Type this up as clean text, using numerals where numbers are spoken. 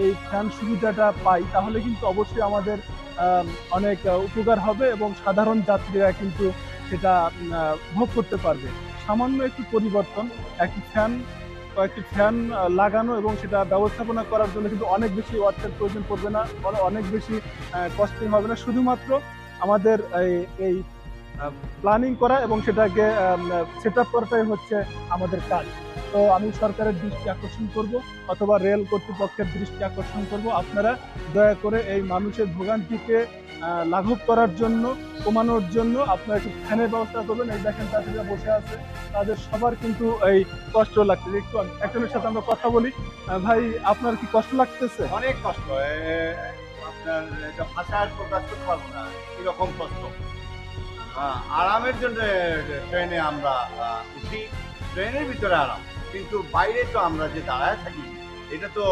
এই ফ্যান সুবিধাটা পাই তাহলে কিন্তু অবশ্যই আমাদের অনেক উপকার হবে এবং সাধারণ যাত্রীরা কিন্তু সেটা ভোগ করতে পারবে। সামান্য একটু পরিবর্তন, একটি ফ্যান কয়েকটি ফ্যান লাগানো এবং সেটা ব্যবস্থাপনা করার জন্য কিন্তু অনেক বেশি অর্থের প্রয়োজন পড়বে না, অনেক বেশি কস্টিং হবে না। শুধুমাত্র আমাদের এই প্ল্যানিং করা এবং সেটাকে সেট আপ করাটাই হচ্ছে আমাদের কাজ। তো আমি সরকারের দৃষ্টি আকর্ষণ করব অথবা রেল কর্তৃপক্ষের দৃষ্টি আকর্ষণ করব, আপনারা দয়া করে এই মানুষের ভোগান্তিকে লাঘব করার জন্য, কমানোর জন্য আপনারা একটু ফ্যানের ব্যবস্থা করবেন। এই দেখেন যাত্রীরা বসে আছে, তাদের সবার কিন্তু এই কষ্ট লাগছে। একটু একজনের সাথে আমরা কথা বলি। ভাই, আপনার কি কষ্ট লাগতেছে? অনেক কষ্ট। আপনার এটা ভাষায় প্রকাশ করতে পারবো না, এরকম কষ্ট। আরামের জন্য ট্রেনে আমরা উঠি, ট্রেনের ভিতরে আরাম, কিন্তু বাইরে তো আমরা যে দাঁড়ায় থাকি, এটা তো